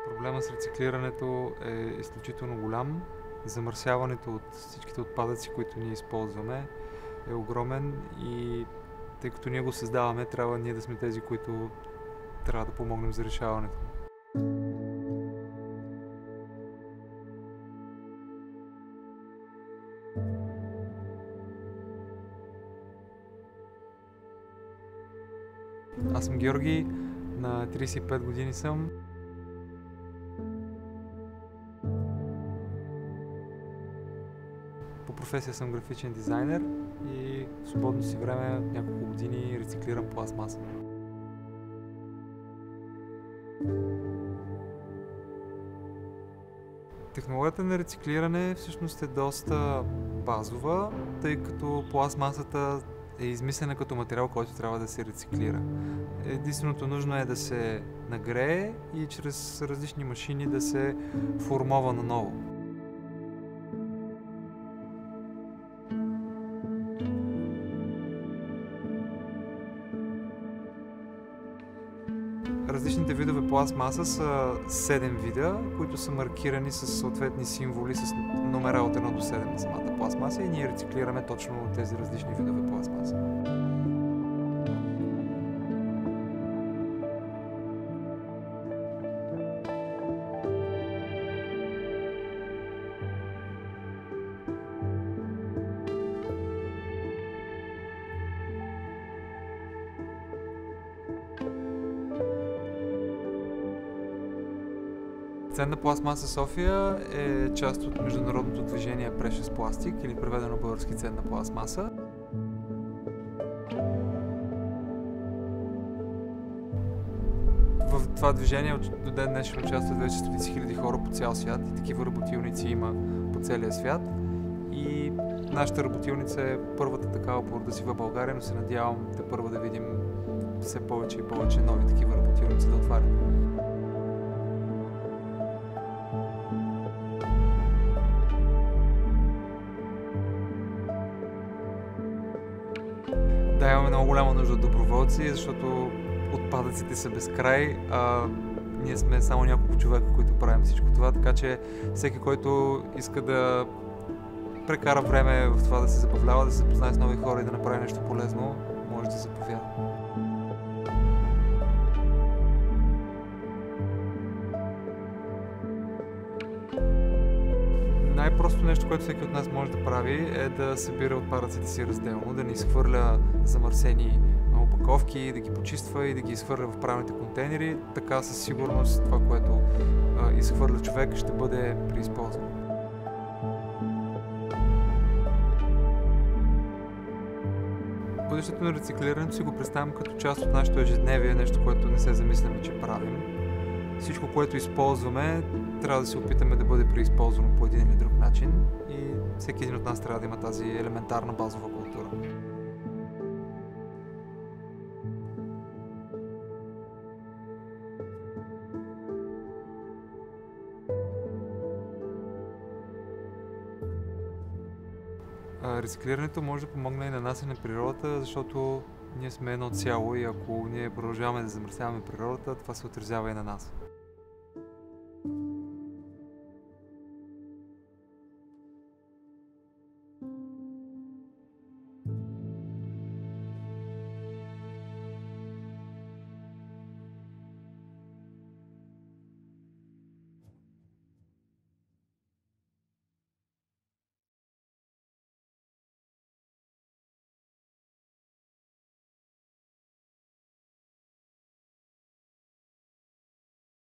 Проблема с рециклирането е изключително голям. Замърсяването от всичките отпадъци, които ние използваме, е огромен и тъй като ние го създаваме, трябва ние да сме тези, които трябва да помогнем за решаването. Аз съм Георги, на 35 години съм. По професия съм графичен дизайнер и в свободно си време няколко години рециклирам пластмаса. Технологията на рециклиране всъщност е доста базова, тъй като пластмасата е измислена като материал, който трябва да се рециклира. Единственото нужно е да се нагрее и чрез различни машини да се формова наново. Различните видове пластмаса са 7 вида, които са маркирани с съответни символи с номера от 1 до 7 на самата пластмаса и ние рециклираме точно тези различни видове пластмаса. Ценна пластмаса София е част от международното движение Precious Plastic, или преведено български ценна пластмаса. В това движение до ден днешен участват вече стотици хиляди хора по цял свят и такива работилници има по целия свят. И нашата работилница е първата такава по рода си в България, но се надявам тепърва да видим все повече и повече нови такива работилници да отварят. Да, имаме много голяма нужда от доброволци, защото отпадъците са безкрай, а ние сме само няколко човека, които правим всичко това, така че всеки, който иска да прекара време в това да се забавлява, да се познае с нови хора и да направи нещо полезно, може да се заповяда. Най-просто нещо, което всеки от нас може да прави, е да събира отпадъците си разделно, да не изхвърля замърсени опаковки, да ги почиства и да ги изхвърля в правилните контейнери. Така със сигурност това, което изхвърля човек, ще бъде преизползвано. Бъдещето на рециклирането си го представям като част от нашето ежедневие, нещо, което не се замисляме, че правим. Всичко, което използваме, трябва да се опитаме да бъде преизползвано по един или друг начин и всеки един от нас трябва да има тази елементарна базова култура. Рециклирането може да помогне и на нас и на природата, защото ние сме едно цяло и ако ние продължаваме да замърсяваме природата, това се отразява и на нас.